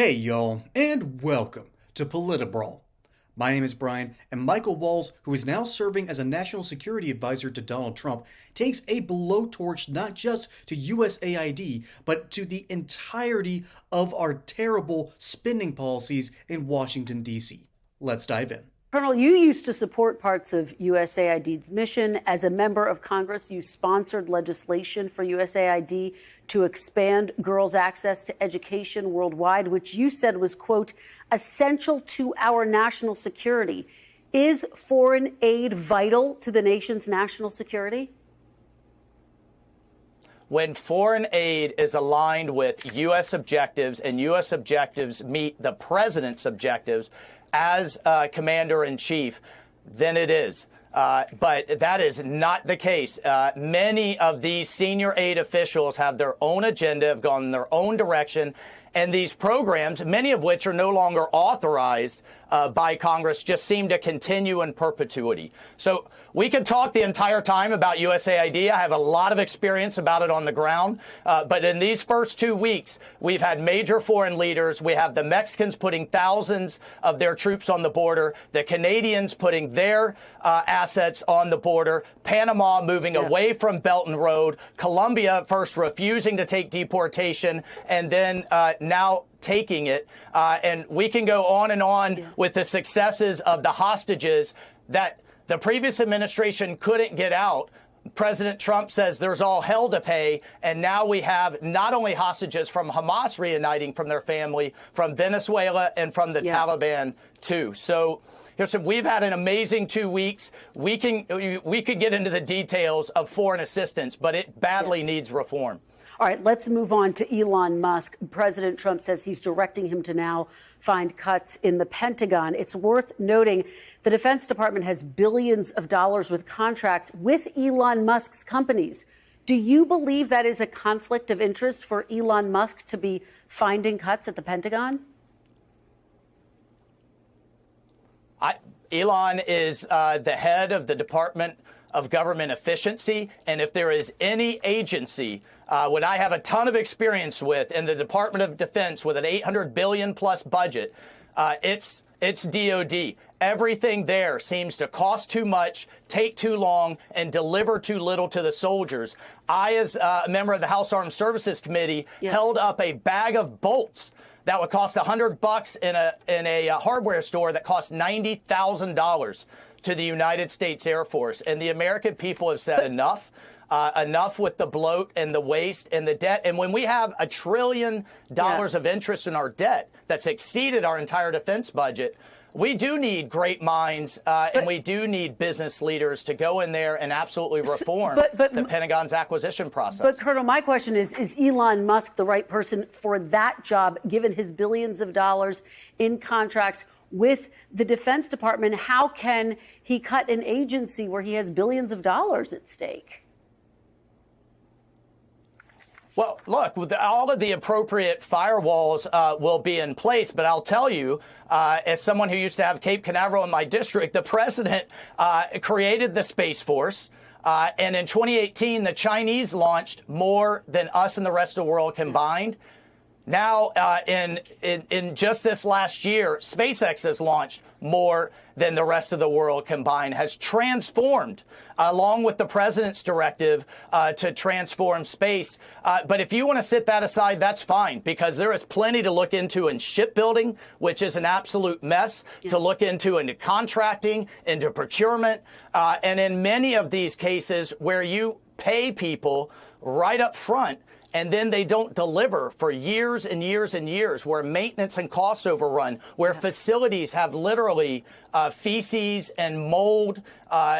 Hey y'all, and welcome to Politibrawl. My name is Brian, and Michael Waltz, who is now serving as a national security advisor to Donald Trump, takes a blowtorch not just to USAID, but to the entirety of our terrible spending policies in Washington, D.C. Let's dive in. Colonel, you used to support parts of USAID's mission. As a member of Congress, you sponsored legislation for USAID to expand girls' access to education worldwide, which you said was, quote, essential to our national security. Is foreign aid vital to the nation's national security? When foreign aid is aligned with U.S. objectives and U.S. objectives meet the president's objectives as commander-in-chief, then it is. But that is not the case. Many of these senior aid officials have their own agenda, have gone in their own direction. And these programs, many of which are no longer authorized by Congress, just seem to continue in perpetuity. So we could talk the entire time about USAID. I have a lot of experience about it on the ground. But in these first 2 weeks, we've had major foreign leaders. We have the Mexicans putting thousands of their troops on the border, the Canadians putting their assets on the border, Panama moving away from Belt and Road, Colombia first refusing to take deportation, and then now taking it. And we can go on and on with the successes of the hostages that the previous administration couldn't get out. President Trump says there's all hell to pay. And now we have not only hostages from Hamas reuniting from their family, from Venezuela and from the Taliban, too. So we've had an amazing 2 weeks. We could get into the details of foreign assistance, but it badly needs reform. All right, let's move on to Elon Musk. President Trump says he's directing him to now find cuts in the Pentagon. It's worth noting the Defense Department has billions of dollars with contracts with Elon Musk's companies. Do you believe that is a conflict of interest for Elon Musk to be finding cuts at the Pentagon? Elon is the head of the Department of Government Efficiency, and if there is any agency what I have a ton of experience with in the Department of Defense with an $800 billion plus budget, it's DOD. Everything there seems to cost too much, take too long, and deliver too little to the soldiers. I, as a member of the House Armed Services Committee, held up a bag of bolts that would cost $100 in a hardware store that cost $90,000 to the United States Air Force. And the American people have said enough. Enough with the bloat and the waste and the debt. And when we have $1 trillion of interest in our debt that's exceeded our entire defense budget, we do need great minds and we do need business leaders to go in there and absolutely reform the Pentagon's acquisition process. But, Colonel, my question is Elon Musk the right person for that job, given his billions of dollars in contracts with the Defense Department? How can he cut an agency where he has billions of dollars at stake? Well, look, with all of the appropriate firewalls will be in place. But I'll tell you, as someone who used to have Cape Canaveral in my district, the president created the Space Force. And in 2018, the Chinese launched more than us and the rest of the world combined. Now, in just this last year, SpaceX has launched more than the rest of the world combined, has transformed, along with the president's directive to transform space. But if you want to sit that aside, that's fine, because there is plenty to look into in shipbuilding, which is an absolute mess, to look into contracting, into procurement. And in many of these cases where you pay people right up front, and then they don't deliver for years and years and years, where maintenance and costs overrun, where facilities have literally feces and mold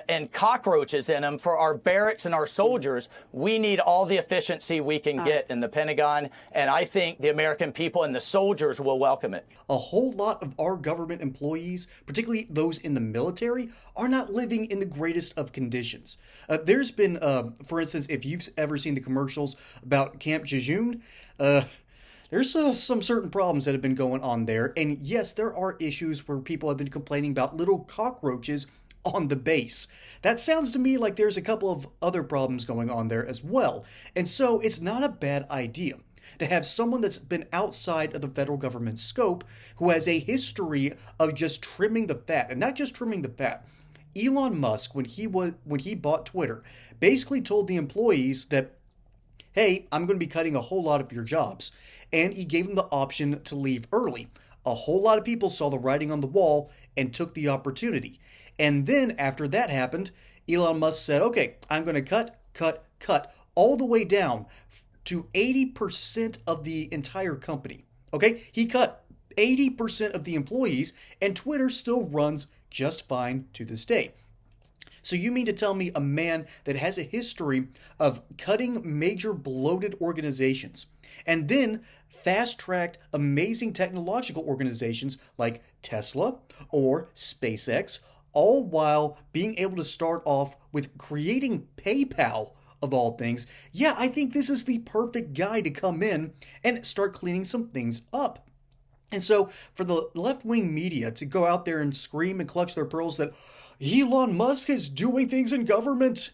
and cockroaches in them for our barracks and our soldiers. We need all the efficiency we can get in the Pentagon, and I think the American people and the soldiers will welcome it. A whole lot of our government employees, particularly those in the military, are not living in the greatest of conditions. There's been, for instance, if you've ever seen the commercials about Camp Jejune, there's some certain problems that have been going on there. And yes, there are issues where people have been complaining about little cockroaches on the base. That sounds to me like there's a couple of other problems going on there as well. And so it's not a bad idea. to have someone that's been outside of the federal government's scope who has a history of just trimming the fat, and not just trimming the fat. Elon Musk, when he bought Twitter, basically told the employees that, hey, I'm going to be cutting a whole lot of your jobs. And he gave them the option to leave early. A whole lot of people saw the writing on the wall and took the opportunity. And then after that happened, Elon Musk said, okay, I'm going to cut all the way down to 80% of the entire company. Okay, he cut 80% of the employees, and Twitter still runs just fine to this day. So you mean to tell me a man that has a history of cutting major bloated organizations and then fast-tracked amazing technological organizations like Tesla or SpaceX, all while being able to start off with creating PayPal of all things? Yeah, I think this is the perfect guy to come in and start cleaning some things up. And so for the left-wing media to go out there and scream and clutch their pearls that Elon Musk is doing things in government,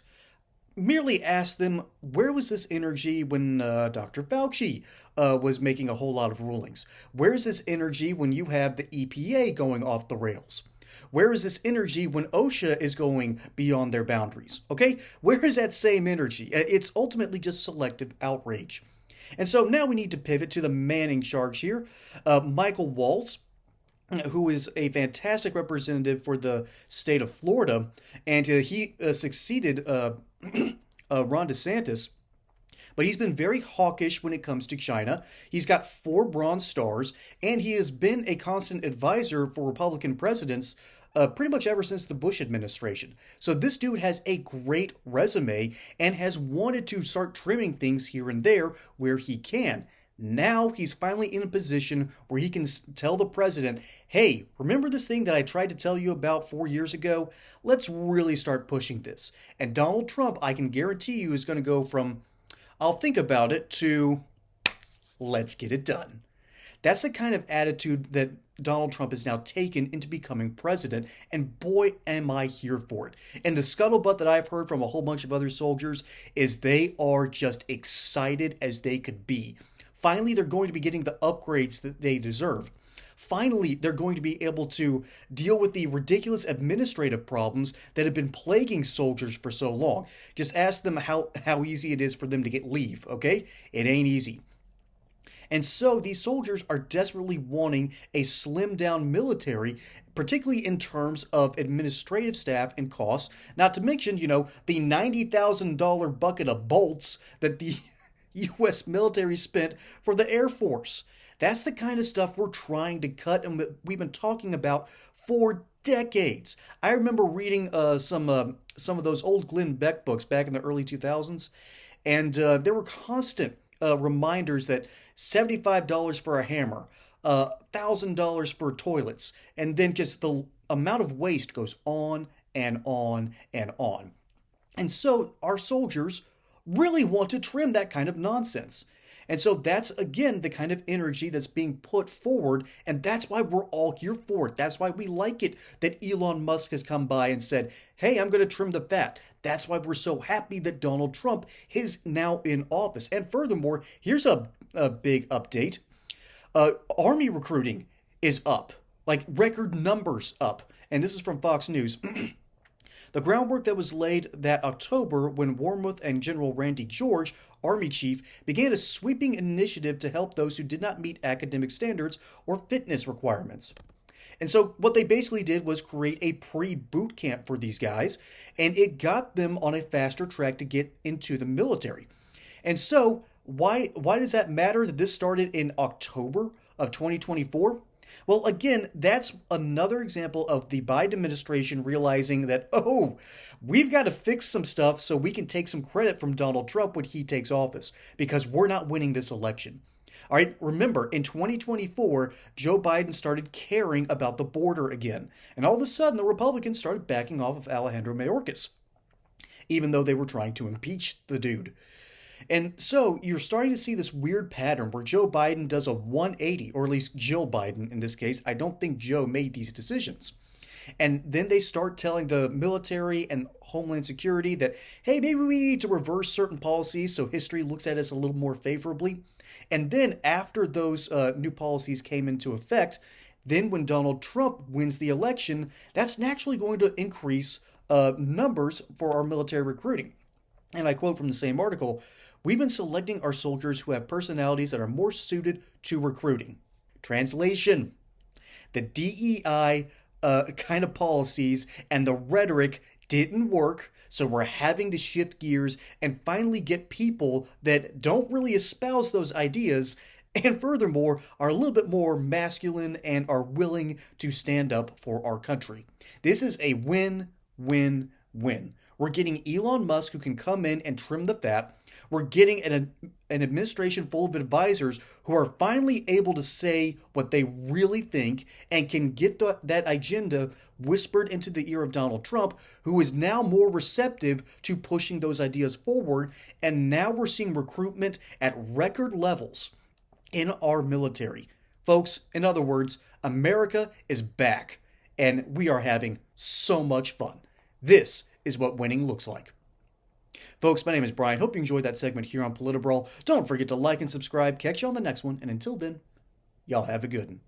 merely ask them, where was this energy when Dr. Fauci was making a whole lot of rulings? Where is this energy when you have the EPA going off the rails? Where is this energy when OSHA is going beyond their boundaries? Okay, where is that same energy? It's ultimately just selective outrage. And so now we need to pivot to the man in charge here, Michael Waltz, who is a fantastic representative for the state of Florida, and he succeeded Ron DeSantis. But he's been very hawkish when it comes to China. He's got 4 Bronze Stars, and he has been a constant advisor for Republican presidents pretty much ever since the Bush administration. So this dude has a great resume and has wanted to start trimming things here and there where he can. Now he's finally in a position where he can tell the president, hey, remember this thing that I tried to tell you about 4 years ago? Let's really start pushing this. And Donald Trump, I can guarantee you, is going to go from, I'll think about it, to let's get it done. That's the kind of attitude that Donald Trump has now taken into becoming president, and boy, am I here for it. And the scuttlebutt that I've heard from a whole bunch of other soldiers is they are just excited as they could be. Finally, they're going to be getting the upgrades that they deserve. Finally, they're going to be able to deal with the ridiculous administrative problems that have been plaguing soldiers for so long. Just ask them how easy it is for them to get leave, okay? It ain't easy. And so these soldiers are desperately wanting a slimmed down military, particularly in terms of administrative staff and costs, not to mention, the $90,000 bucket of bolts that the U.S. military spent for the Air Force. That's the kind of stuff we're trying to cut, and we've been talking about for decades. I remember reading some of those old Glenn Beck books back in the early 2000s, and there were constant reminders that $75 for a hammer, $1,000 for toilets, and then just the amount of waste goes on and on and on. And so our soldiers really want to trim that kind of nonsense. And so that's, again, the kind of energy that's being put forward, and that's why we're all here for it. That's why we like it that Elon Musk has come by and said, hey, I'm going to trim the fat. That's why we're so happy that Donald Trump is now in office. And furthermore, here's a big update. Army recruiting is up, like record numbers up. And this is from Fox News. The groundwork that was laid that October when Wormuth and General Randy George, Army Chief, began a sweeping initiative to help those who did not meet academic standards or fitness requirements. And so what they basically did was create a pre-boot camp for these guys, and it got them on a faster track to get into the military. And so why does that matter that this started in October of 2024? Well, again, that's another example of the Biden administration realizing that, we've got to fix some stuff so we can take some credit from Donald Trump when he takes office, because we're not winning this election. All right, remember, in 2024, Joe Biden started caring about the border again, and all of a sudden the Republicans started backing off of Alejandro Mayorkas, even though they were trying to impeach the dude. And so you're starting to see this weird pattern where Joe Biden does a 180, or at least Jill Biden in this case. I don't think Joe made these decisions. And then they start telling the military and Homeland Security that, hey, maybe we need to reverse certain policies so history looks at us a little more favorably. And then after those new policies came into effect, then when Donald Trump wins the election, that's naturally going to increase numbers for our military recruiting. And I quote from the same article, "We've been selecting our soldiers who have personalities that are more suited to recruiting." Translation: the DEI kind of policies and the rhetoric didn't work, so we're having to shift gears and finally get people that don't really espouse those ideas and furthermore are a little bit more masculine and are willing to stand up for our country. This is a win-win-win. We're getting Elon Musk who can come in and trim the fat. We're getting an administration full of advisors who are finally able to say what they really think and can get that agenda whispered into the ear of Donald Trump, who is now more receptive to pushing those ideas forward. And now we're seeing recruitment at record levels in our military. Folks, in other words, America is back, and we are having so much fun. This is what winning looks like. Folks, my name is Brian. Hope you enjoyed that segment here on Politibrawl. Don't forget to like and subscribe. Catch you on the next one, and until then, y'all have a good one.